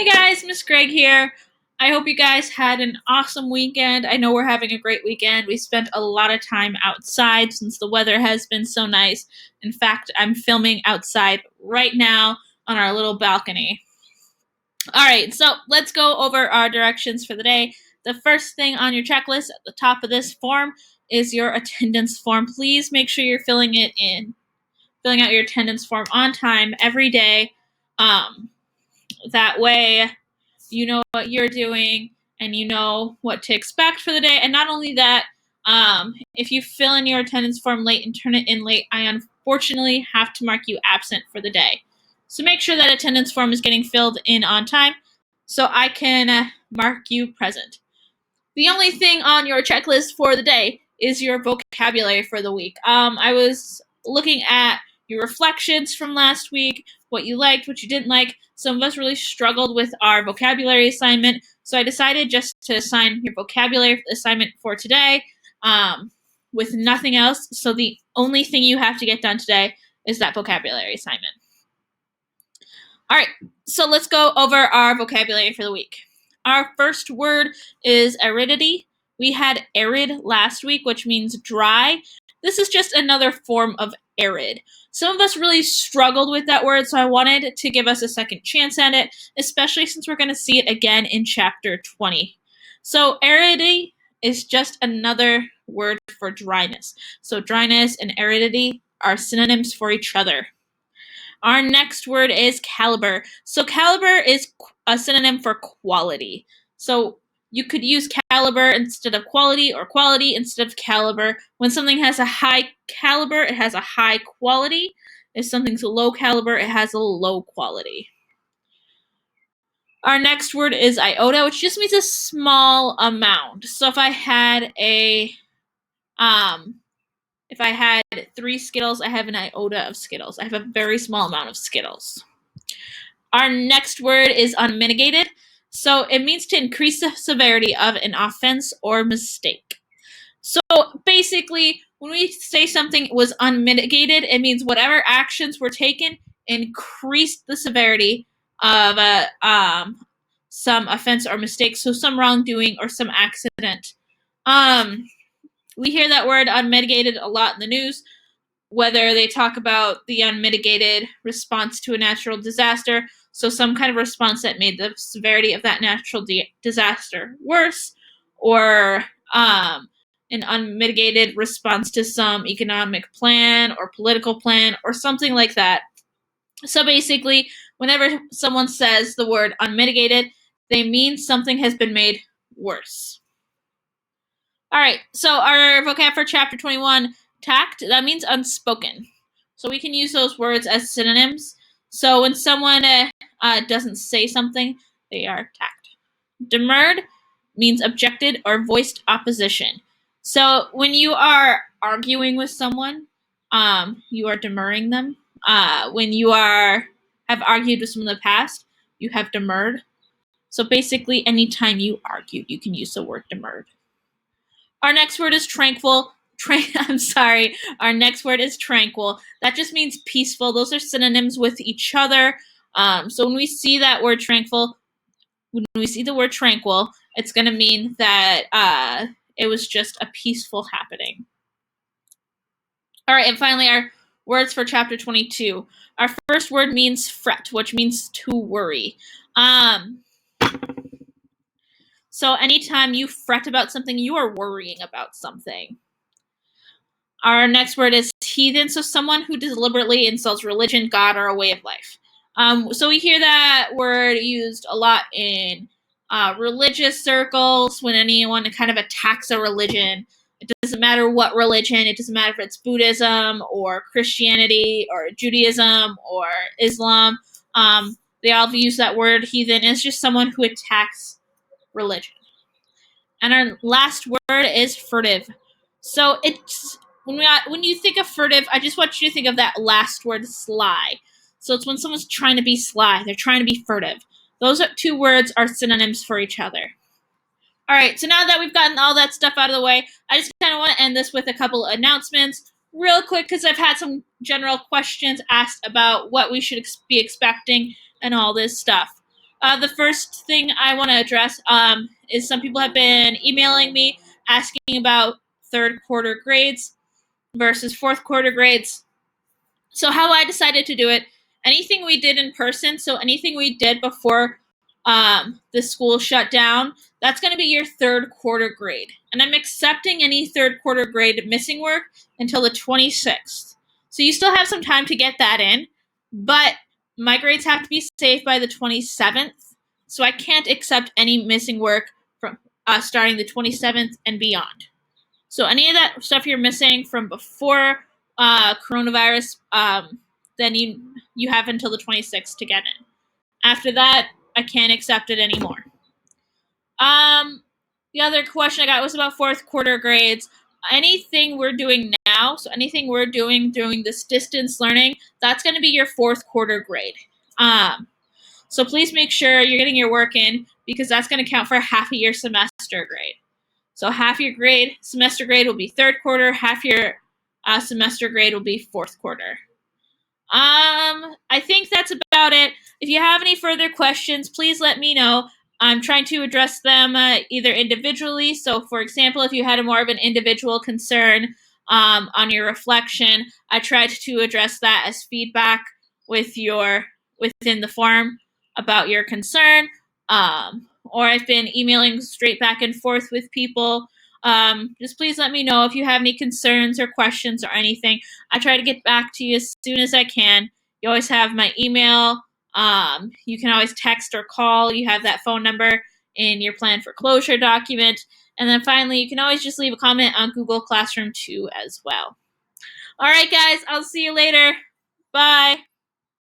Hey guys, Miss Greg here. I hope you guys had an awesome weekend. I know we're having a great weekend. We spent a lot of time outside since the weather has been so nice. In fact, I'm filming outside right now on our little balcony. All right, so let's go over our directions for the day. The first thing on your checklist at the top of this form is your attendance form. Please make sure you're filling out your attendance form on time every day. That way you know what you're doing and you know what to expect for the day. And not only that, if you fill in your attendance form late and turn it in late, I unfortunately have to mark you absent for the day. So make sure that attendance form is getting filled in on time so I can mark you present. The only thing on your checklist for the day is your vocabulary for the week. I was looking at your reflections from last week, what you liked, what you didn't like. Some of us really struggled with our vocabulary assignment, so I decided just to assign your vocabulary assignment for today with nothing else. So the only thing you have to get done today is that vocabulary assignment. All right, so let's go over our vocabulary for the week. Our first word is aridity. We had arid last week, which means dry. This is just another form of arid. Some of us really struggled with that word, so I wanted to give us a second chance at it, especially since we're going to see it again in chapter 20. So aridity is just another word for dryness. So dryness and aridity are synonyms for each other. Our next word is caliber. So caliber is a synonym for quality. So you could use caliber instead of quality or quality instead of caliber. When something has a high caliber, it has a high quality. If something's a low caliber, it has a low quality. Our next word is iota, which just means a small amount. So if I had if I had 3 Skittles, I have an iota of Skittles. I have a very small amount of Skittles. Our next word is unmitigated. So it means to increase the severity of an offense or mistake. So basically, when we say something was unmitigated, it means whatever actions were taken increased the severity of some offense or mistake. So some wrongdoing or some accident. We hear that word unmitigated a lot in the news, whether they talk about the unmitigated response to a natural disaster, so some kind of response that made the severity of that natural disaster worse, or an unmitigated response to some economic plan or political plan or something like that. So basically, whenever someone says the word unmitigated, they mean something has been made worse. All right, so our vocab for chapter 21, tact, that means unspoken. So we can use those words as synonyms. So when someone doesn't say something, they are tact. Demurred means objected or voiced opposition. So when you are arguing with someone, you are demurring them. When you have argued with someone in the past, you have demurred. So basically, anytime you argue, you can use the word demurred. Our next word is tranquil. Our next word is tranquil. That just means peaceful. Those are synonyms with each other. So when we see that word tranquil, it's going to mean that it was just a peaceful happening. All right, and finally, our words for chapter 22. Our first word means fret, which means to worry. So anytime you fret about something, you are worrying about something. Our next word is heathen, so someone who deliberately insults religion, God, or a way of life. So we hear that word used a lot in religious circles when anyone kind of attacks a religion. It doesn't matter what religion, it doesn't matter if it's Buddhism or Christianity or Judaism or Islam. They all use that word heathen. It's just someone who attacks religion. And our last word is furtive. So it's when you think of furtive, I just want you to think of that last word, sly. So it's when someone's trying to be sly, they're trying to be furtive. Those 2 words are synonyms for each other. All right, so now that we've gotten all that stuff out of the way, I just kind of want to end this with a couple of announcements real quick because I've had some general questions asked about what we should be expecting and all this stuff. The first thing I want to address is some people have been emailing me asking about third quarter grades versus fourth quarter grades. So how I decided to do it, anything we did in person, so anything we did before the school shut down, that's going to be your third quarter grade. And I'm accepting any third quarter grade missing work until the 26th. So you still have some time to get that in, but my grades have to be safe by the 27th. So I can't accept any missing work from starting the 27th and beyond. So any of that stuff you're missing from before coronavirus, then you have until the 26th to get in. After that, I can't accept it anymore. The other question I got was about fourth quarter grades. Anything we're doing now, so anything we're doing during this distance learning, that's going to be your fourth quarter grade. So please make sure you're getting your work in because that's going to count for half of your semester grade. So half your grade, semester grade will be third quarter, half your semester grade will be fourth quarter. I think that's about it. If you have any further questions, please let me know. I'm trying to address them either individually. So, for example, if you had a more of an individual concern on your reflection, I tried to address that as feedback within the forum about your concern. Or I've been emailing straight back and forth with people. Just please let me know if you have any concerns or questions or anything. I try to get back to you as soon as I can. You always have my email. You can always text or call. You have that phone number in your plan for closure document. And then finally, you can always just leave a comment on Google Classroom too as well. All right, guys, I'll see you later. Bye.